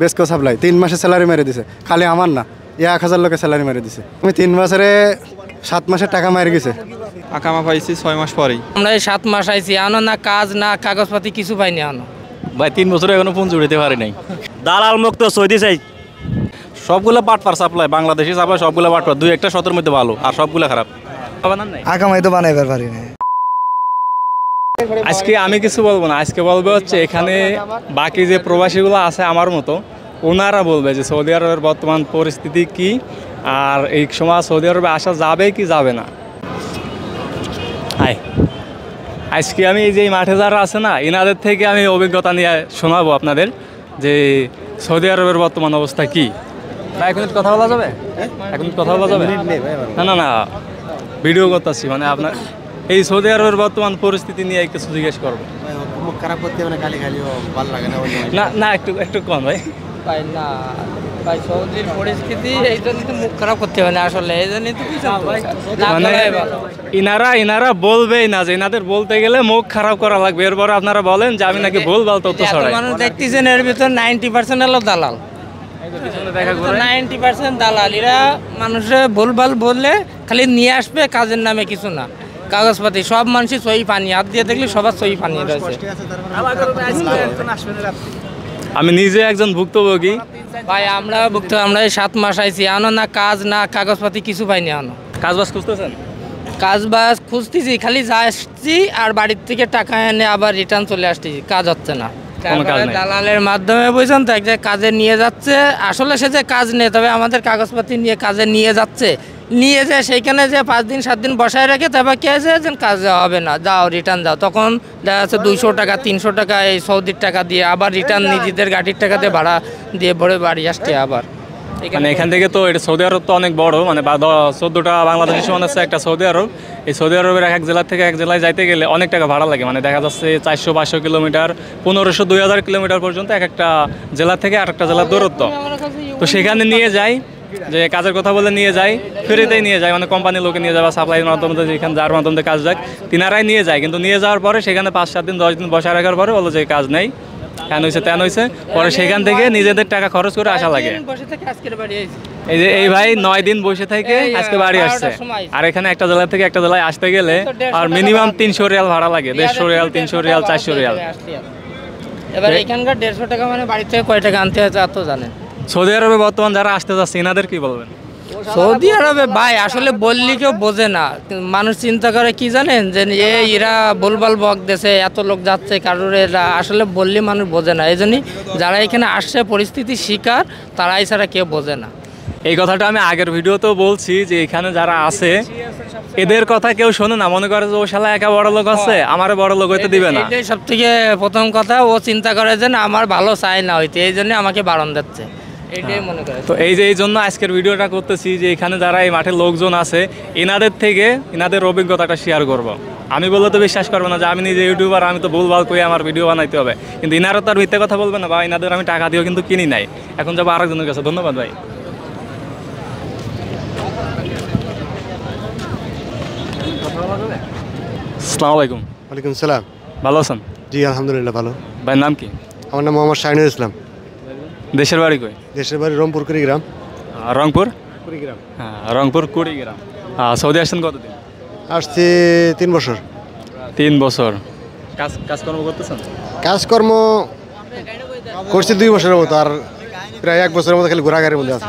বেস্কো supply 3 মাসে salary মেরে দিছে, খালি আমার না 1000 লোকের স্যালারি মেরে দিছে। আমি 3 বছরে 7 মাসের টাকা মেরে গেছে। আকামা পাইছি 6 মাস পরেই। আমরা এই 7 মাস আইছি, এখনো না কাজ না কাগজপাতি কিছু পাইনি এখনো। ভাই 3 বছরে এখনো পুঁজি উঠাতে পারি নাই। দালাল মুক্ত সৌদি চাই। সবগুলো বাটপার সাপ্লাই, বাংলাদেশি সাপ্লাই সবগুলো বাটপার, 2-1টা 7-এর মধ্যে ভালো আর সবগুলো খারাপ। আকামাই তো বানাইবার পারি না। আজকে আমি কিছু বলবো না, আজকে বলবো হচ্ছে এখানে বাকি যে প্রবাসীগুলো আছে আমার মতো, ওনারা বলবে যে সৌদি আরবের বর্তমান পরিস্থিতি কি, আর এই সময় সৌদি আরবে আসা যাবে কি যাবে না। আজকে আমি এই যে মাঠে যারা আছে না, এনাদের থেকে আমি অভিজ্ঞতা নিয়ে শোনাবো আপনাদের যে সৌদি আরবের বর্তমান অবস্থা কি। ভাই 1 মিনিট কথা বলা যাবে? 1 মিনিট কথা বলা যাবে? না না ভিডিও করতেছি, মানে আপনার এই সৌদি আরবের বর্তমান পরিস্থিতি নিয়ে কিছু জিজ্ঞেস করবো। মুখ খারাপ করতে মানে খালি ভালো লাগে না না একটু কম ভাই। ভাই না ভাই, সৌদির পরিস্থিতি এই জন্য তো মুখ খারাপ করতে হবে না আসলে, এই জন্যই তো কিছু মানে ইনারা বলবেই না, যে ইনাদের বলতে গেলে মুখ খারাপ করা লাগবে, এরপরে আপনারা বলেন যে আমি নাকি ভুলভাল তথ্য ছড়াই। মানুষ দেখতেছেন এর ভিতর 90% হলো দালাল, 90% দালাল। এরা মানুষে ভুলভাল বললে খালি নিয়ে আসবে, কাজের নামে কিছু না। কাগজপাতি সব মানুষই সই পানি, হাত দিয়ে দেখলে সবার সই পানি রয়েছে। আমি নিজে একজন ভুক্তভোগী ভাই, আমরা এই 7 মাস আইছি, এখনো না কাজ না কাগজপাতি কিছু পাইনি এখনো। কাজবাজ খুঁজতেছেন? কাজবাজ খুঁজতেছি, খালি যাচ্ছি আর বাড়ির থেকে টাকা এনে আবার রিটার্ন চলে আসতেছি, কাজ হচ্ছে না। দালালের মাধ্যমে বুঝছেন তো, এক জায়গায় কাজে নিয়ে যাচ্ছে, আসলে সে যে কাজ নেই, তবে আমাদের কাগজপাতি নিয়ে কাজে নিয়ে যাচ্ছে, নিয়ে যে সেইখানে যে 5 দিন 7 দিন বসায় রেখে তারপর কে আছে যে কাজ হবে না, যাও রিটার্ন যাও, তখন দেখা যাচ্ছে 200 টাকা 300 টাকা এই সৌদির টাকা দিয়ে আবার রিটার্ন নিজেদের গাড়ির টাকা দিয়ে ভাড়া দিয়ে ভরে বাড়ি আসছে আবার। মানে এখান থেকে তো এটা সৌদি আরব তো অনেক বড়, মানে 14টা বাংলাদেশের সমান আছে একটা সৌদি আরব। এই সৌদি আরবের এক জেলা থেকে এক জেলায় যাইতে গেলে অনেক টাকা ভাড়া লাগে, মানে দেখা যাচ্ছে 400-500 কিলোমিটার, 1500-2000 কিলোমিটার পর্যন্ত এক একটা জেলা থেকে আর একটা জেলার দূরত্ব। তো সেখানে নিয়ে যাই, যে কাজের কথা বলে নিয়ে যায়, ফ্রিতেই নিয়ে যায়, মানে কোম্পানির লোকে নিয়ে যায় বা সাপ্লাইয়ের মাধ্যমে, যেখানে যার মাধ্যমে কাজ যাক তিনারাই নিয়ে যায়। কিন্তু নিয়ে যাওয়ার পরে সেখানে 5-7 দিন 10 দিন বসায় রাখার পরে বলো যে কাজ নেই, কেন হয়েছে তেন হয়েছে, পরে সেখান থেকে নিজেদের টাকা খরচ করে আসা লাগে। এই যে এই ভাই 9 দিন বসে থেকে আজকে বাড়ি আসছে, আর এখানে একটা জেলা থেকে একটা জেলায় আসতে গেলে আর মিনিমাম 300 রিয়াল ভাড়া লাগে, 150 রিয়াল 300 রিয়াল 400 রিয়াল। এবার এখানকার 150 টাকা মানে বাড়ি থেকে কয় টাকা আনতে হচ্ছে এত জানেন? সৌদি আরবে বর্তমান যারা আসতে যাচ্ছে এনাদের কি বলবেন? সৌদি আরবে ভাই আসলে বললি কেউ বোঝে না, মানুষ চিন্তা করে কি জানেন যে এরা বলবাল বক দেশে এত লোক যাচ্ছে, কারোর এরা আসলে বললে মানুষ বোঝে না। এই জন্যই যারা এখানে আসছে পরিস্থিতি শিকার, তারাই ছাড়া কেউ বোঝে না। এই কথাটা আমি আগের ভিডিওতেও বলছি যে এখানে যারা আছে এদের কথা কেউ শোনে না, মনে করে যে ও শালা একা বড় লোক আছে, আমারে বড় লোক হইতে দিবে না। এটাই সব থেকে প্রথম কথা, ও চিন্তা করে যে না আমার ভালো চাই না হইতে, এই জন্য আমাকে বারণ দিচ্ছে, এইটাই মনে করে। তো এই জন্য আজকের ভিডিওটা করতেছি যে এখানে যারা এই মাঠে লোকজন আছে এনাদের থেকে এনাদের অভিজ্ঞতাটা শেয়ার করব। আমি বললে তো বিশ্বাস করবো না যে আমি নিজে ইউটিউবার, আমি তো ভুলভাল করে আমার ভিডিও বানাইতে হবে, কিন্তু ইনারা তো আর মিথ্যে কথা বলবে না, বা এনাদের আমি টাকা দিয়েও কিন্তু কিনি নাই। এখন যাবো আরেকজনের কাছে। ধন্যবাদ ভাই। আসসালামু আলাইকুম। ওয়ালাইকুম সালাম। ভালো আছেন? জি আলহামদুলিল্লাহ ভালো। ভাইয়ের নাম কি? আমার নাম মোহাম্মদ শাহিনুল ইসলাম। দেশের বাড়ি কই? দেশের বাড়ি রংপুর কুড়িগ্রাম। রংপুর কুড়িগ্রাম? হ্যাঁ, রংপুর কুড়িগ্রাম। সৌদি আসছেন কতদিন? আসছি 3 বছর। 3 বছর। কাজকর্ম করতেছেন? কাজকর্ম করছি 2 বছরের মতো, আর প্রায় 1 বছরের মতো খালি ঘোরাঘুরির মধ্যে আছে।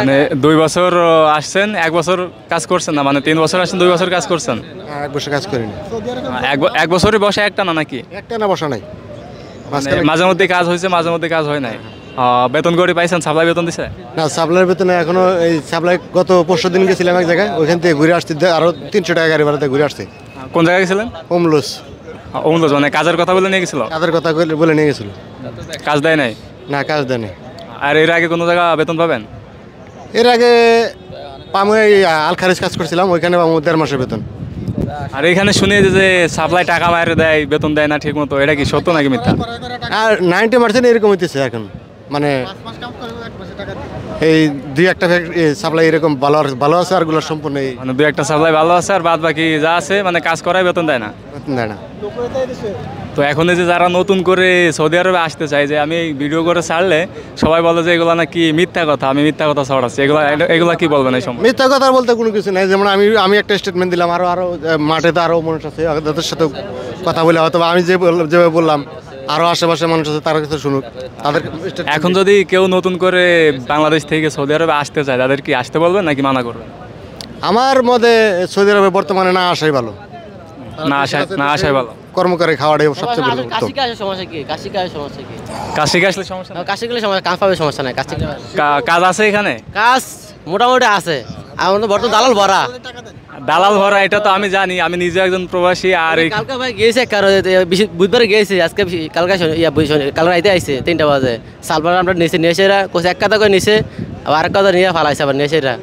মানে 2 বছর আসছেন, 1 বছর কাজ করছেন না, মানে 3 বছর আসছেন 2 বছর কাজ করছেন? 1 বছর কাজ করিনি। 1 বছরই বসে একটা না নাকি? একটা না বসা নাই, মাঝে মধ্যে কাজ হয়েছে, মাঝে মধ্যে কাজ হয় নাই। বেতন করে পাইছেন? সাপ্লাই বেতন দিছে? না, সাপ্লাইয়ের বেতনে এখনো, এই সাপ্লাই গত পরশু দিন গেছিলাম এক জায়গায়, ওইখান থেকে ঘুরে আসছি, আরো 300 টাকা গাড়ি ভাড়াতে ঘুরে আসছি। কোন জায়গায় গেছিলেন? ওমলুস। ওমলুস মানে কাজের কথা বলে নিয়ে গেছিল? কাজের কথা বলে নিয়ে গেছিল। কাজ দেয় নাই? না, কাজ দেয়নি। আর এর আগে কোনো জায়গা বেতন পাবেন? এর আগে পামু আল খারিজ কাজ করছিলাম, ওইখানে পামু 1.5 মাসের বেতন। আর এখানে শুনে যে সাপ্লাই টাকা মারে দেয়, বেতন দেয় না ঠিক মতো, এটা কি সত্য নাকি মিথ্যা? আর 90% এরকম হইতেছে এখন, মানে এই 2-1টা সাপ্লাই এরকম ভালো আছে, আর গুলো সম্পূর্ণ মানে 2-1টা সাপ্লাই ভালো আছে, আর বাদ বাকি যা আছে মানে কাজ করায় বেতন দেয় না। বেতন দেয় না। তো এখন এই যে যারা নতুন করে সৌদি আরবে আসতে চায়, যে আমি ভিডিও করে ছাড়লে সবাই বলে যে এগুলো নাকি মিথ্যা কথা, আমি মিথ্যা কথা ছড়াচ্ছি, এগুলা কি বলবেন এই সময়? মিথ্যা কথা বলতে কোনো কিছু নাই। যেমন আমি একটা স্টেটমেন্ট দিলাম, আরো মাঠে তো আরো মানুষ আছে, তাদের সাথে কথা বলে হয়তো আমি যেভাবে বললাম আরো আশেপাশে মানুষ আছে, তারা কিছু শুনুক তাদের। এখন যদি কেউ নতুন করে বাংলাদেশ থেকে সৌদি আরবে আসতে চায়, তাদের কি আসতে বলবেন নাকি মানা করবেন? আমার মতে সৌদি আরবে বর্তমানে না আসাই ভালো। না আসাই ভালো। কর্ম করে খাওয়াটাই সবচেয়ে ভালো। কাশি আসলে সমস্যা কি? সমস্যা কি? কাশি আসলে সমস্যা নেই? কাশি গেলে সমস্যা, কাজ পাবে সমস্যা নাই। কাজ আছে এখানে? কাজ মোটামুটি আছে। আমার তো বর্তমান দালাল ভরা। দালাল ভরা, এটা তো আমি জানি, আমি নিজে একজন প্রবাসী। আর কালকে ভাই গিয়েছে, বুধবারে গিয়েছে, আজকে কালকে কালকে রাইতে আইছে 3টা বাজে। সালবার আমরা নিচে নিয়েছে, এরা কোথায় এক কথা করে নিছে, আবার আরেক কথা নিয়ে ফালাইছে, আবার নিয়েছে এরা।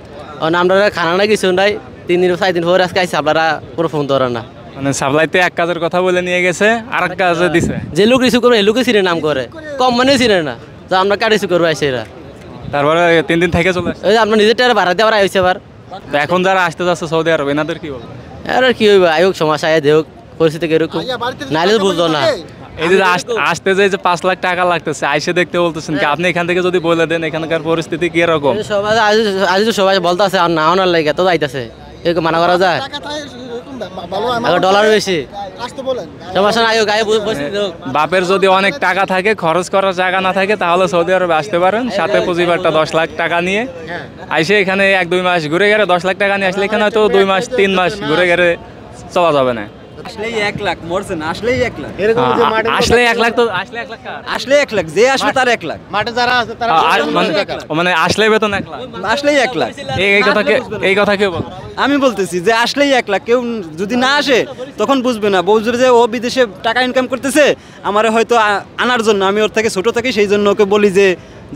আমরা খানা না কিছু নাই, 3 দিন 4 দিন পরে আজকে আইসে, আপনারা কোনো ফোন ধরে না। মানে সাপ্লাইতে এক কাজের কথা বলে নিয়ে গেছে, আর এক কাজে দিছে। যে লোক রিসিভ করবে এই লোকে চিনে নাম করে, কম মানে চিনে না, তো আমরা কার রিসিভ করবো আইসে এরা। তারপরে 3 দিন থেকে চলে আসছে। ওই যে আমরা নিজের টাকা ভাড়া দিয়ে আবার আইসে আবার। তো এখন যারা আসতে যাচ্ছে সৌদি আরব, এনাদের কি বলবো? আর কি হইব, আয়োগ সমস্যা আয় দেখ পরিস্থিতি কিরকম, নাইলে তো বুঝতো না। এই যে আসতে যে 5 লাখ টাকা লাগতেছে, আইসে দেখতে বলতেছেন কি? আপনি এখান থেকে যদি বলে দেন এখানকার পরিস্থিতি কি রকম? সবাই আজ তো সবাই বলতে আছে আর না আনার লাগে তো যাইতেছে, এরকম মানা করা যায়? ডলার বেশি সমস্যা নাই, গায়ে বাপের যদি অনেক টাকা থাকে, খরচ করার জায়গা না থাকে, তাহলে সৌদি আরবে আসতে পারেন। সাথে পুঁজিবারটা 10 লাখ টাকা নিয়ে আইসে এখানে 1-2 মাস ঘুরে গেলে 10 লাখ টাকা নিয়ে আসলে এখানে হয়তো 2 মাস 3 মাস ঘুরে গেলে চলা যাবে না। আসলেই 1 লাখ মরছে না, আসলেই 1 লাখ। আসলে 1 লাখ, তো আসলে 1 লাখ আসলে 1 লাখ, যে আসবে তার 1 লাখ। মাঠে যারা আছে তারা মানে আসলে বেতন 1 লাখ, আসলেই 1 লাখ। এই কথা কেউ বল? আমি বলতেছি যে আসলেই 1 লাখ। কেউ যদি না আসে তখন বুঝবে না, বুঝবে যে ও বিদেশে টাকা ইনকাম করতেছে, আমার হয়তো আনার জন্য, আমি ওর থেকে ছোট থাকি সেই জন্য ওকে বলি যে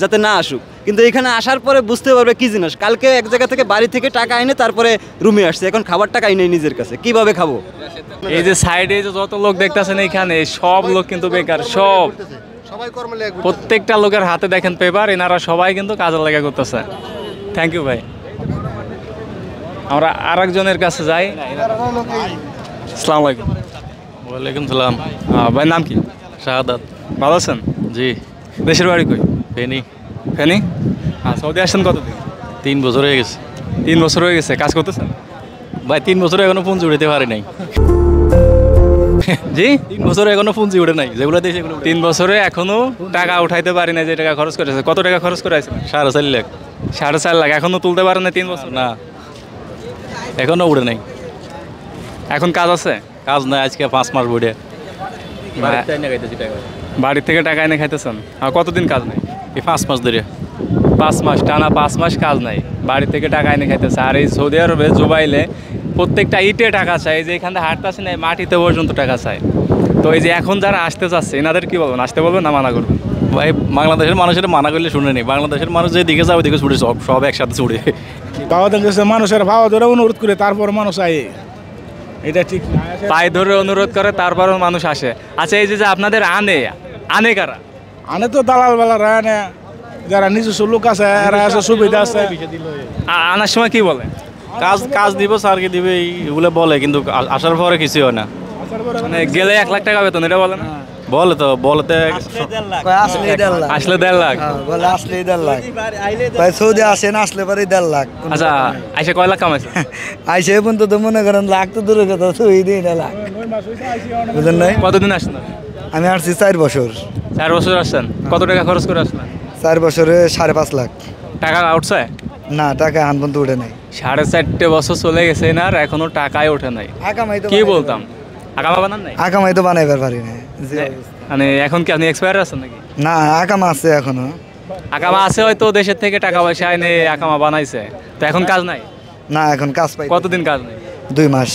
যাতে না আসুক। কিন্তু এখানে আসার পরে বুঝতে পারবে কি জিনিস। কালকে এক জায়গা থেকে বাড়ি থেকে টাকা এনে তারপরে রুমে আসছে, এখন খাবার টাকা নেই নিজের কাছে, কিভাবে খাবো? এই যে সাইডে যে যত লোক দেখতেছেন এখানে, সব লোক কিন্তু বেকার, সব সবাই কর্মে লেগে প্রত্যেকটা লোকের হাতে দেখেন পেপার, এনারা সবাই কিন্তু কাজের লাগা করতেছে। থ্যাংক ইউ ভাই। আমরা আরেকজনের কাছে যাই। আসসালামু আলাইকুম। ওয়ালাইকুম সালাম। ভাই নাম কি? শাহাদাত। ভালো আছেন? জি। দেশের বাড়ি কই? ফেনি। ফেনি? সৌদি আসছেন কতদিন? 3 বছর হয়ে গেছে। 3 বছর হয়ে গেছে। কাজ করতেছেন? ভাই 3 বছরে এখনো পুঁজি উঠাতে পারি নাই। জি? 3 বছরে এখনো পুঁজি উঠে নাই, যেগুলো দিয়েছে সেগুলো 3 বছরে এখনো টাকা উঠাইতে পারি না, যে টাকা খরচ করেছে। কত টাকা খরচ করে আছে? 4.5 লাখ। 4.5 লাখ এখনো তুলতে পারেন না 3 বছর? না, এখনো উঠে নাই। এখন কাজ আছে? কাজ নাই, আজকে 5 মাস বইটে বাড়ি থেকে টাকা এনে খাইতেছেন? আর কতদিন কাজ নাই? এই 5 মাস ধরে। 5 মাস টানা 5 মাস কাজ নাই, বাড়ি থেকে টাকা এনে খাইতেছে। আর এই সৌদি আরবে জুবাইলে প্রত্যেকটা ইটে টাকা চাই, যে এখানে হাঁটতেছে না মাটিতে পর্যন্ত টাকা চাই। তো এই যে এখন যারা আসতে চাচ্ছে, এনাদের কি বলবেন? আসতে বলবেন না মানা করবেন? ভাই বাংলাদেশের মানুষের মানা করলে শুনে নেই, বাংলাদেশের মানুষ যেদিকে যাবে ওদিকে ছুটে, সব একসাথে ছুটে। বাবাদের কাছে মানুষের ভাবা ধরে অনুরোধ করে তারপর মানুষ আয়, এটা ঠিক না। পায়ে ধরে অনুরোধ করে তারপরও মানুষ আসে। আচ্ছা, এই যে আপনাদের আনে কারা? আনে তো দালাল বেলারা আনে, যারা নিজস্ব লোক আছে এরা আছে, সুবিধা আছে। আনার সময় কি বলে? কাজ দিব, স্যারকে দিবে, এগুলো বলে, কিন্তু আসার পরে কিছু হয় না। মানে গেলে 1 লাখ টাকা বেতন, এটা বলে না? বলতে আসলে 1.5 লাখ, আসলে 1.5 লাখ। বলে আসলে 1.5 লাখ। ভাই সৌদি আসেন, আসলে পরে 1.5 লাখ। আচ্ছা, আইসে কয় লাখ কামাইছে? আইসে পর্যন্ত তো মনে করেন লাখ তো দূরের কথা, তুই দিই না লাখ, বুঝলেন নাই? কতদিন আসছেন? আমি আসছি 4 বছর। 4 বছর আসছেন। কত টাকা খরচ করে আসলেন? 4 বছরে 5.5 লাখ। টাকা উঠছে না, টাকা হান পর্যন্ত উঠে নাই। 4.5 বছর চলে গেছে না, আর এখনো টাকাই ওঠে নাই। আকামাই তো কি বলতাম, আকামা বানান নাই? আকামাই তো বানাইবার পারি না। মানে এখন কি আপনি এক্সপায়ার আছেন নাকি? না, আকামা আছে এখনো। আকামা আছে, হয়তো দেশের থেকে টাকা পয়সা এনে আকামা বানাইছে। তো এখন কাজ নাই? না, এখন কাজ পাই। কতদিন কাজ নাই? 2 মাস।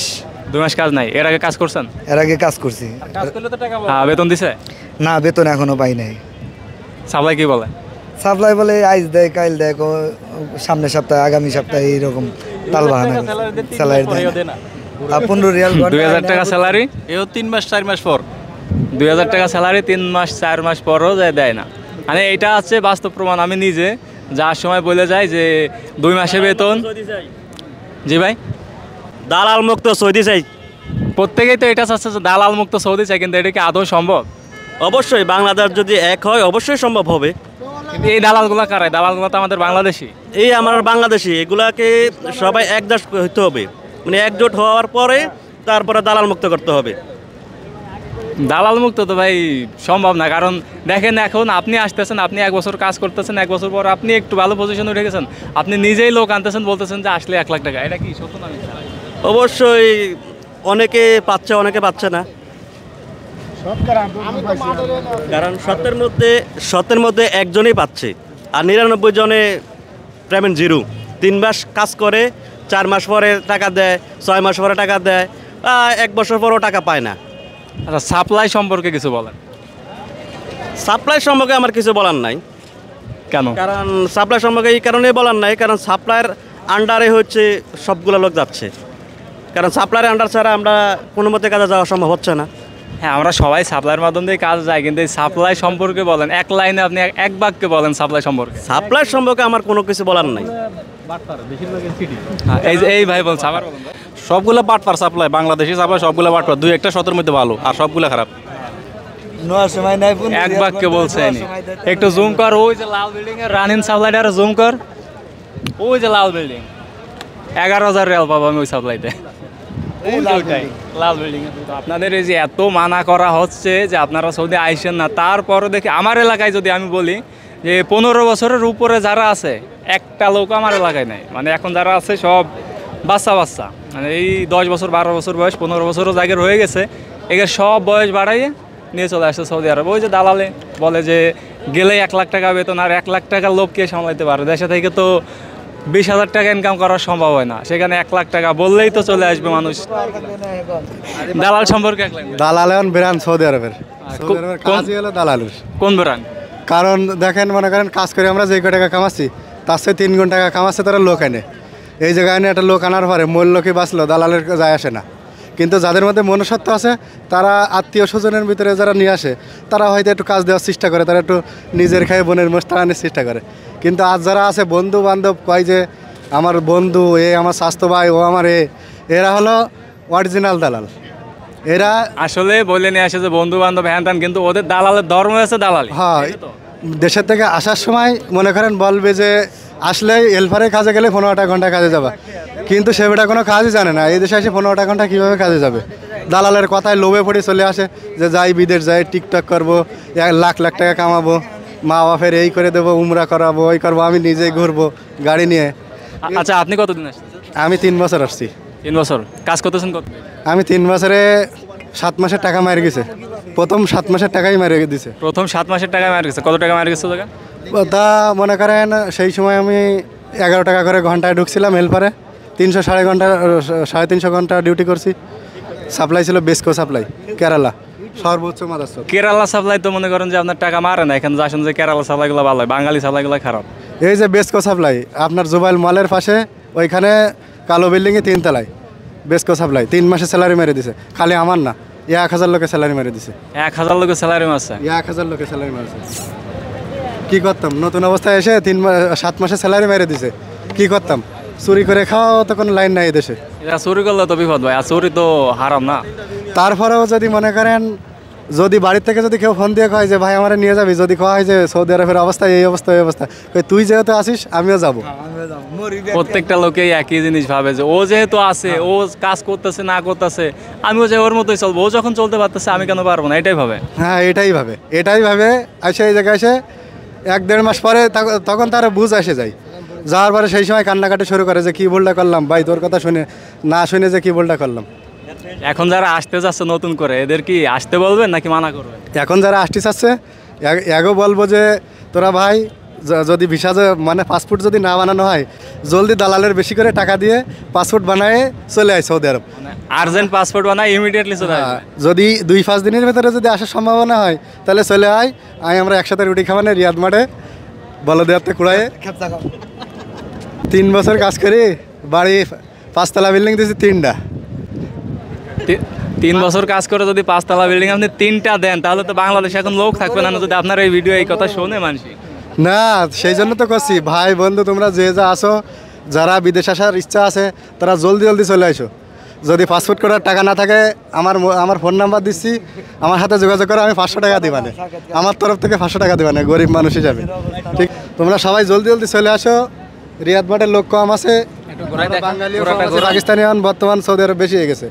2 মাস কাজ নাই। এর আগে কাজ করছেন? এর আগে কাজ করছি। হ্যাঁ, বেতন দিছে? না, বেতন এখনো পাই নাই। সাপ্লাই কি বলে? সাপ্লাই বলে আইজ দেয়, কাইল দেয়, সামনের সপ্তাহে, আগামী সপ্তাহে এইরকম তাল বাহানা। স্যালারি দেয় না। 15 রিয়াল, 2000 টাকা স্যালারি, এও 3 মাস 4 মাস পর। 2000 টাকা স্যালারি 3 মাস 4 মাস পরও দেয় না। মানে এটা হচ্ছে বাস্তব প্রমাণ। আমি নিজে যার সময় বলে যাই যে 2 মাসে বেতন। জি ভাই? দালাল মুক্ত সৌদি চাই। প্রত্যেকেই তো এটা চাচ্ছে যে দালাল মুক্ত সৌদি চাই, কিন্তু এটা কি আদৌ সম্ভব? অবশ্যই বাংলাদেশ যদি এক হয় অবশ্যই সম্ভব হবে। কিন্তু এই দালালগুলো কারাই? দালালগুলো তো আমাদের বাংলাদেশি। এই আমার বাংলাদেশি, এগুলাকে সবাই একদাস হইতে হবে, মানে একজোট হওয়ার পরে তারপরে দালাল মুক্ত করতে হবে। দালাল মুক্ত তো ভাই সম্ভব না, কারণ দেখেন এখন আপনি আসতেছেন, আপনি 1 বছর কাজ করতেছেন, 1 বছর পর আপনি একটু ভালো পজিশনে উঠে গেছেন, আপনি নিজেই লোক আনতেছেন, বলতেছেন যে আসলে 1 লাখ টাকা। এটা কি সত্য না মিথ্যা? অবশ্যই অনেকে পাচ্ছে, অনেকে পাচ্ছে না, কারণ সত্যের মধ্যে একজনই পাচ্ছে, আর 99 জনে পেমেন্ট জিরো। 3 মাস কাজ করে, 4 মাস পরে টাকা দেয়, 6 মাস পরে টাকা দেয়, 1 বছর পরও টাকা পায় না। আচ্ছা, সাপ্লাই সম্পর্কে কিছু বলেন। সাপ্লাই সম্পর্কে আমার কিছু বলার নাই। কেন? কারণ সাপ্লাই সম্পর্কে এই কারণে বলার নাই, কারণ সাপ্লাইয়ের আন্ডারে হচ্ছে সবগুলো লোক যাচ্ছে, কারণ সাপ্লাইয়ের আন্ডার ছাড়া আমরা কোনো মতে কাজে যাওয়া সম্ভব হচ্ছে না। হ্যাঁ, আমরা সবাই সাপ্লাইয়ের মাধ্যম দিয়ে কাজ যায়, কিন্তু এই সাপ্লাই সম্পর্কে বলেন, এক লাইনে আপনি এক বাক্যে বলেন সাপ্লাই সম্পর্কে। সাপ্লাই সম্পর্কে আমার কোনো কিছু বলার নাই। এই ভাই বলছে, আবার বলুন ভাই। সবগুলো বাটপার সাপ্লাই, বাংলাদেশি সাপ্লাই সবগুলো বাটপার, 2-1টা শতের মধ্যে ভালো আর সবগুলো খারাপ। নেওয়ার সময় নাই ফোন, এক বাক্যে বলছেন। একটু জুম কর, ওই যে লাল বিল্ডিং এর রানিং সাপ্লাইটা জুম কর, ওই যে লাল বিল্ডিং, 11,000 রিয়াল পাবো আমি ওই সাপ্লাইতে। লাল বিল্ডিং। আপনাদের এই যে এত মানা করা হচ্ছে যে আপনারা সৌদি আইসেন না, তারপরে দেখি আমার এলাকায় যদি আমি বলি যে 15 বছরের উপরে যারা আছে একটা লোক আমার এলাকায় নাই, মানে এখন যারা আছে সব বাচ্চা, মানে এই 10 বছর 12 বছর বয়স, 15 বছরও জায়গায় হয়ে গেছে, এগুলো সব বয়স বাড়াইয়ে নিয়ে চলে আসছে সৌদি আরব। ওই যে দালালে বলে যে গেলে 1 লাখ টাকা বেতন, আর 1 লাখ টাকার লোক কে সামলাইতে পারে? দেশে থেকে তো 20,000 টাকা ইনকাম করা সম্ভব হয় না, সেখানে 1 লাখ টাকা বললেই তো চলে আসবে মানুষ। দালাল সম্পর্কে দালাল এখন বেরান সৌদি আরবের, কাজই হলো দালালের। কোন ব্রান্ড? কারণ দেখেন, মনে করেন কাজ করে আমরা যে কয় টাকা কামাচ্ছি তার চেয়ে 3 গুণ টাকা কামাচ্ছে তারা লোক আনে। এই জায়গায় এনে একটা লোক আনার পরে মূল লোকই বাঁচলো, দালালের যায় আসে না। কিন্তু যাদের মধ্যে মনুষ্যত্ব আছে, তারা আত্মীয় স্বজনের ভিতরে যারা নিয়ে আসে, তারা হয়তো একটু কাজ দেওয়ার চেষ্টা করে, তারা একটু নিজের খায় বোনের মোস্তা আনার চেষ্টা করে। কিন্তু আজ যারা আছে বন্ধু বান্ধব, কয় যে আমার বন্ধু, আমার স্বাস্থ্য ভাই, ও আমার এরা হলো অরিজিনাল দালাল। এরা আসলে বলে নিয়ে আসে যে বন্ধু বান্ধব হ্যান ত্যান, কিন্তু ওদের দালালের ধর্ম আছে দালালি। হ্যাঁ, দেশের থেকে আসার সময় মনে করেন বলবে যে আসলে এলফারে কাজে গেলে 15টা ঘন্টা কাজে যাবে, কিন্তু সে বেটা কোনো কাজই জানে না এই দেশে এসে 15টা ঘন্টা কীভাবে কাজে যাবে। দালালের কথায় লোভে পড়ে চলে আসে যে যাই বিদেশ যাই, টিকটক করবো, 1 লাখ টাকা কামাবো, মা বাপের এই করে দেবো, উমরা করাবো, ওই করবো, আমি নিজেই ঘুরবো গাড়ি নিয়ে। আচ্ছা, আপনি কতদিন আসছেন? আমি 3 বছর আসছি। 3 বছর কাজ করতেছেন কত? আমি 3 বছরে 7 মাসের টাকা মারি গেছে, প্রথম 7 মাসের টাকাই মেরে দিছে। প্রথম 7 মাসের টাকা মার গেছে? কত টাকা মার গেছে টাকা? তা মনে করেন সেই সময় আমি 11 টাকা করে ঘন্টায় ঢুকছিলাম হেল্পারে, 300 ঘন্টা ডিউটি করছি। সাপ্লাই ছিল বেসকো সাপ্লাই, কেরালা, সর্বোচ্চ মাদার্স। কেরালা সাপ্লাই তো মনে করেন যে আপনার টাকা মারে না, এখানে আসেন যে কেরালা সাপ্লাইগুলো ভালো হয়, বাঙালি সাপ্লাইগুলো খারাপ। এই যে বেসকো সাপ্লাই আপনার জুবাইল মলের পাশে, ওইখানে কালো বিল্ডিংয়ে 3 তলায় বেসকো সাপ্লাই 3 মাসে স্যালারি মেরে দিছে। খালি আমার না, 1000 লোকের স্যালারি মেরে দিছে। 1000 লোকের স্যালারি মারছে? 1000 লোকের স্যালারি মারছে। কি করতাম, নতুন অবস্থায় এসে 7 মাসে স্যালারি মেরে দিছে, কি করতাম? চুরি করে খাওয়া তো কোনো লাইন নাই দেশে। এটা চুরি করলে তো বিপদ ভাই, আর চুরি তো হারাম না। তারপরেও যদি মনে করেন, যদি বাড়ির থেকে যদি কেউ ফোন দিয়ে কয় যে ভাই আমার নিয়ে যাবি, যদি কয় যে সৌদি আরবের অবস্থা এই অবস্থা এই অবস্থা, তুই যেহেতু আসিস আমিও যাবো। প্রত্যেকটা লোকেই একই জিনিস ভাবে যে ও যেহেতু আছে, ও কাজ করতেছে না করতেছে, আমিও যে ওর মতোই চলবো, ও যখন চলতে পারতেছে আমি কেন পারবো না, এটাই ভাবে। হ্যাঁ, এটাই ভাবে আসে এই জায়গায় এসে 1-1.5 মাস পরে তখন তার বুঝ আসে যায়। যাওয়ার পরে সেই সময় কান্নাকাটি শুরু করে যে কি ভুলটা করলাম ভাই, তোর কথা শুনে যে কি ভুলটা করলাম। এখন যারা আসতে যাচ্ছে নতুন করে, এদের কি আসতে বলবেন নাকি মানা করবেন? এখন যারা আসতে চাচ্ছে এগো বলবো যে তোরা ভাই, যদি ভিসা মানে পাসপোর্ট যদি না বানানো হয়, জলদি দালালের বেশি করে টাকা দিয়ে পাসপোর্ট বানায় চলে আয় সৌদি আরব। আর্জেন্ট পাসপোর্ট বানায় ইমিডিয়েটলি চলে আসবে। যদি 2-5 দিনের ভেতরে যদি আসার সম্ভাবনা হয় তাহলে চলে আয়, আমরা একসাথে রুটি খাওয়ানে রিয়াদ মাঠে বলদেয়াতে কুড়ায় 3 বছর কাজ করি, বাড়ি 5 তলা বিল্ডিং দিয়েছি 3টা। 3 বছর কাজ করে যদি 5 তলা বিল্ডিং আপনি 3টা দেন, তাহলে তো বাংলাদেশে এখন লোক থাকবে না, যদি আপনার এই ভিডিও এই কথা শোনে মানুষ। না, সেই জন্য তো করছি ভাই বন্ধু, তোমরা যে যা আসো, যারা বিদেশ আসার ইচ্ছা আছে তারা জলদি চলে আসো। যদি পাসপোর্ট করার টাকা না থাকে আমার ফোন নাম্বার দিচ্ছি, আমার হাতে যোগাযোগ করে, আমি 500 টাকা দিবানে, আমার তরফ থেকে 500 টাকা দিবানে, গরিব মানুষ হিসাবে। ঠিক, তোমরা সবাই জলদি জলদি চলে আসো। রিয়াদ মাঠের লোক কম আছে, বাঙালি পাকিস্তানি বর্তমান সৌদি আরব বেশি হয়ে গেছে,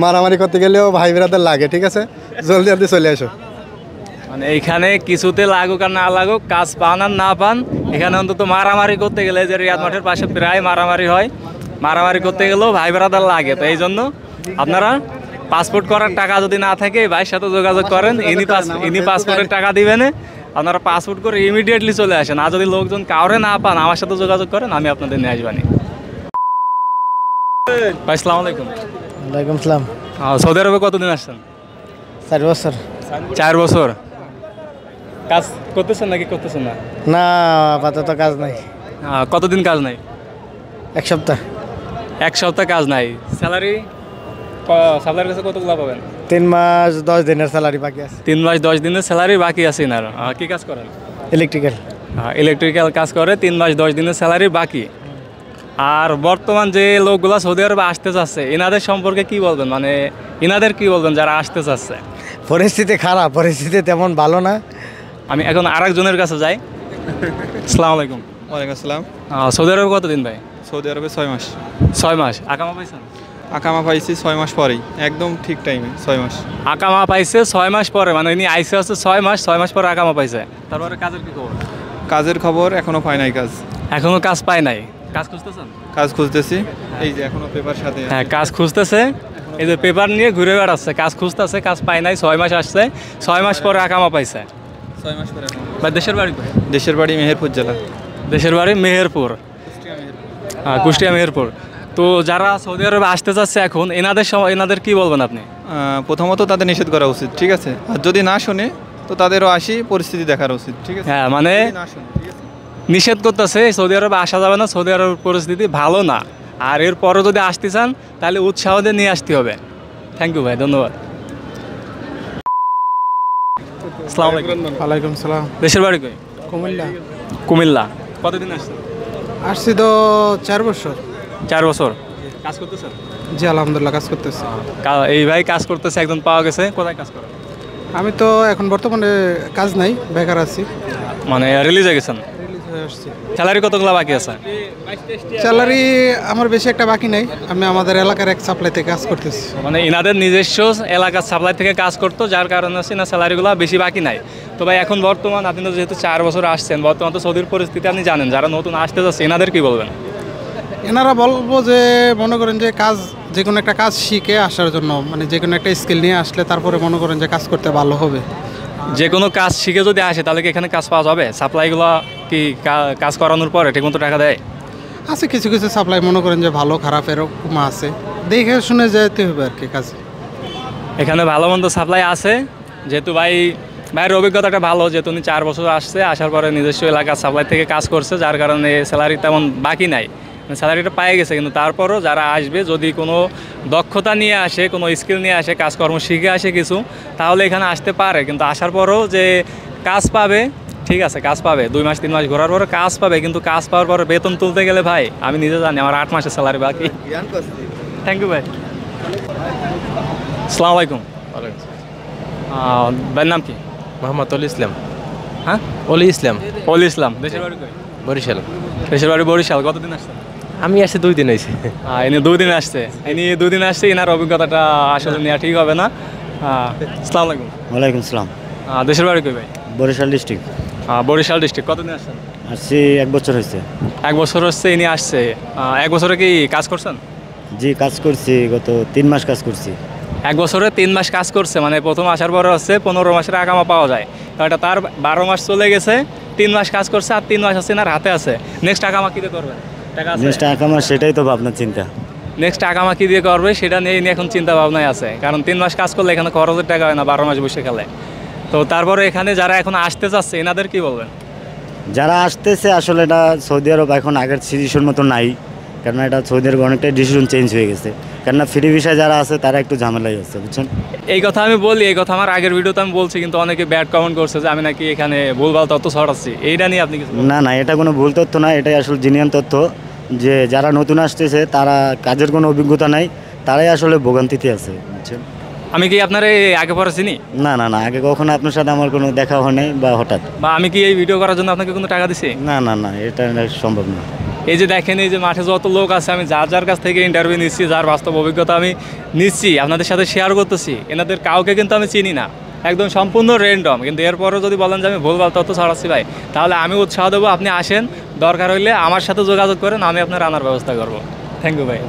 মারামারি করতে গেলেও ভাই বেরাদের লাগে। ঠিক আছে, জলদি জলদি চলে আসো। মানে এইখানে কিছুতে লাগুক আর না লাগুক, কাজ পান আর না পান, এখানে অন্তত মারামারি করতে গেলে, যে রিয়াদ মাঠের পাশে প্রায় মারামারি হয়, মারামারি করতে গেলেও ভাই বেরাদার লাগে। তো এই জন্য আপনারা পাসপোর্ট করার টাকা যদি না থাকে ভাইয়ের সাথে যোগাযোগ করেন, ইনি পাসপোর্টের টাকা দিবেন, আপনারা পাসপোর্ট করে ইমিডিয়েটলি চলে আসেন। আর যদি লোকজন কাউরে না পান, আমার সাথে যোগাযোগ করেন, আমি আপনাদের নিয়ে আসবানি। ভাই আসসালামু আলাইকুম। ওয়ালাইকুম সালাম। সৌদি আরবে কতদিন আসছেন? 4 বছর। 4 বছর কাজ করতেছেন নাকি করতেছেন না? না, আপাতত কাজ নাই। কতদিন কাজ নাই? 1 সপ্তাহ। 1 সপ্তাহ কাজ নাই। স্যালারি সাপ্লাইয়ের কাছে কতগুলো পাবেন? 3 মাস 10 দিনের স্যালারি বাকি আছে। 3 মাস 10 দিনের স্যালারি বাকি আছে না? কি কাজ করেন? ইলেকট্রিক্যাল। ইলেকট্রিক্যাল কাজ করে, 3 মাস 10 দিনের স্যালারি বাকি। আর বর্তমান যে লোকগুলো সৌদি আরবে আসতে চাচ্ছে, এনাদের সম্পর্কে কি বলবেন? মানে এনাদের কি বলবেন যারা আসতে চাচ্ছে? পরিস্থিতি খারাপ, পরিস্থিতি তেমন ভালো না। আমি এখন আরেকজনের কাছে যাই। আসসালামু আলাইকুম। ওয়ালাইকুম আসসালাম। সৌদি আরবে কতদিন ভাই? সৌদি আরবে 6 মাস। 6 মাস আকামা পাইছেন? আকামা পাইছি 6 মাস পরেই, একদম ঠিক টাইমে 6 মাস। আকামা পাইছে 6 মাস পরে, মানে ইনি আইসে হচ্ছে 6 মাস, 6 মাস পরে আকামা পাইছে। তারপরে কাজের কি খবর? কাজের খবর এখনো পাই নাই কাজ। এখনো কাজ পায় নাই? কাজ খুঁজতেছেন? কাজ খুঁজতেছি, এই যে এখনো পেপার সাথে। হ্যাঁ, কাজ খুঁজতেছে, এই যে পেপার নিয়ে ঘুরে বেড়াচ্ছে, কাজ খুঁজতেছে, কাজ পায় নাই। 6 মাস আসছে, 6 মাস পরে আকামা পাইছে। 6 মাস পরে বা দেশের বাড়ি কোথায়? দেশের বাড়ি মেহেরপুর জেলা। দেশের বাড়ি মেহেরপুর, কুষ্টিয়া মেহেরপুর। তো যারা সৌদি আরবে আসতে চাচ্ছে এখন, এনাদের কি বলবেন আপনি? প্রথমত তাদের নিষেধ করা উচিত, ঠিক আছে? আর যদি না শোনে তো তাদেরও আসি পরিস্থিতি দেখার উচিত, ঠিক আছে? হ্যাঁ, মানে নিষেধ করতেছে, সৌদি আরবে আসা যাবে না, সৌদি আরবের পরিস্থিতি ভালো না। আর এরপরও যদি আসতে চান তাহলে উৎসাহ দিয়ে নিয়ে আসতে হবে। থ্যাংক ইউ ভাই, ধন্যবাদ। আসসালামু আলাইকুম। ওয়ালাইকুম সালাম। দেশের বাড়ি কই? কুমিল্লা। কুমিল্লা। কতদিন আসছেন? আসছি তো 4 বছর। 4 বছর কাজ করতেছেন? জি আলহামদুলিল্লাহ কাজ করতেছি। এই ভাই কাজ করতেছে, একজন পাওয়া গেছে। কোথায় কাজ করেন? আমি তো এখন বর্তমানে কাজ নাই, বেকার আছি। মানে রিলিজে গেছেন? আসছি। স্যালারি কতগুলো বাকি আছে? স্যালারি আমার বেশি একটা বাকি নাই, আমি আমাদের এলাকার এক সাপ্লাইতে কাজ করতেছি। মানে ইনাদের নিজস্ব এলাকার সাপ্লাই থেকে কাজ করতো, যার কারণে হচ্ছে না স্যালারিগুলো বেশি বাকি নাই। তো ভাই এখন বর্তমান আপনি তো যেহেতু 4 বছর আসছেন, বর্তমান তো সৌদির পরিস্থিতি আপনি জানেন, যারা নতুন আসতে যাচ্ছে এনাদের কি বলবেন? এনারা বলবো যে মনে করেন যে কাজ, যে কোনো একটা কাজ শিখে আসার জন্য, মানে যে কোনো একটা স্কিল নিয়ে আসলে তারপরে মনে করেন যে কাজ করতে ভালো হবে। যে কোনো কাজ শিখে যদি আসে তাহলে কি এখানে কাজ পাওয়া যাবে? সাপ্লাইগুলো কি কাজ করানোর পরে ঠিকমতো টাকা দেয়? আছে কিছু কিছু সাপ্লাই মনে করেন যে ভালো খারাপ এরকম আছে, দেখে শুনে যেতে হবে আর কি কাজে। এখানে ভালো মন্দ সাপ্লাই আছে, যেহেতু ভাইয়ের অভিজ্ঞতাটা ভালো, যেহেতু উনি 4 বছর আসছে, আসার পরে নিজস্ব এলাকার সাপ্লাই থেকে কাজ করছে, যার কারণে স্যালারি তেমন বাকি নাই, স্যালারিটা পেয়ে গেছে। কিন্তু তারপরও যারা আসবে, যদি কোনো দক্ষতা নিয়ে আসে, কোনো স্কিল নিয়ে আসে, কাজকর্ম শিখে আসে কিছু, তাহলে এখানে আসতে পারে। কিন্তু আসার পরও যে কাজ পাবে, ঠিক আছে কাজ পাবে, 2 মাস 3 মাস ঘোরার পরে কাজ পাবে, কিন্তু কাজ পাওয়ার পরে বেতন তুলতে গেলে ভাই আমি নিজে জানি আমার 8 মাসের স্যালারি বাকি। থ্যাংক ইউ ভাই। আসসালামু আলাইকুম। ভাইয়ের নাম কি? মোহাম্মদ অলি ইসলাম। হ্যাঁ, অলি ইসলাম। অলি ইসলাম। দেশের বাড়ি কই? বরিশাল। দেশের বাড়ি বরিশাল। কতদিন আসছেন? আমি আসছি 2 দিন হয়েছে। ইনি 2 দিন আসছে। ইনি 2 দিন আসছে, এনার অভিজ্ঞতাটা আসলে নেওয়া ঠিক হবে না। আসসালামু আলাইকুম। ওয়ালাইকুম সালাম। দেশের বাড়ি কই ভাই? বরিশাল ডিস্ট্রিক্ট। বরিশাল ডিস্ট্রিক্ট। কতদিন আসছেন? আসছি 1 বছর হয়েছে। 1 বছর হচ্ছে ইনি আসছে। 1 বছরে কি কাজ করছেন? জি কাজ করছি, গত 3 মাস কাজ করছি। 1 বছরে 3 মাস কাজ করছে, মানে প্রথম আসার পরে হচ্ছে 15 মাসের আকামা পাওয়া যায়। তো এটা তার 12 মাস চলে গেছে, 3 মাস কাজ করছে, আর 3 মাস আছে এনার হাতে আছে। নেক্সট আকামা কী দিয়ে করবে? টাকা আছে? নেক্সট আকামা সেটাই তো ভাবনা চিন্তা। নেক্সট আকামা কী দিয়ে করবে সেটা নিয়ে ইনি এখন চিন্তা ভাবনায় আছে। কারণ 3 মাস কাজ করলে এখানে খরচের টাকা হয় না, 12 মাস বসে খেলে। তো তারপরে এখানে যারা এখন আসতে চাচ্ছে এনাদের কি বলবেন? যারা আসতেছে আসলে এটা সৌদি আরব এখন আগের সিচুয়েশন মতো নাই, কারণ এটা সৌদি আরব অনেকটাই ডিসিশন চেঞ্জ হয়ে গেছে। কেননা ফ্রি ভিসায় যারা আছে তারা একটু ঝামেলাই আছে, বুঝছেন? এই কথা আমি বলি, এই কথা আমার আগের ভিডিওতে আমি বলছি, কিন্তু অনেকে ব্যাড কমেন্ট করছে যে আমি নাকি এখানে ভুলভাল তথ্য ছড়াচ্ছি। এইটা নিয়ে আপনি কিছু? না না, এটা কোনো ভুল তথ্য না, এটাই আসলে জেনুইন তথ্য যে যারা নতুন আসতেছে তারা কাজের কোনো অভিজ্ঞতা নাই, তারাই আসলে ভোগান্তিতে আছে বুঝছেন। আমি কি আপনার আগে পরে চিনি? না না না, আগে কখনো আপনার সাথে আমার কোনো দেখা হয়নি বা হঠাৎ। বা আমি কি এই ভিডিও করার জন্য আপনাকে কোনো টাকা দিছি? না না না, এটা সম্ভব না। এই যে দেখেন, এই যে মাঠে যত লোক আছে, আমি যার যার কাছ থেকে ইন্টারভিউ নিচ্ছি, যার বাস্তব অভিজ্ঞতা আমি নিচ্ছি, আপনাদের সাথে শেয়ার করতেছি, এনাদের কাউকে কিন্তু আমি চিনি না, একদম সম্পূর্ণ র্যান্ডম। কিন্তু এরপরও যদি বলেন যে আমি ভুলভাল তথ্য ছড়াচ্ছি ভাই, তাহলে আমি উৎসাহ দেবো, আপনি আসেন, দরকার হইলে আমার সাথে যোগাযোগ করেন, আমি আপনার আনার ব্যবস্থা করবো। থ্যাংক ইউ ভাই।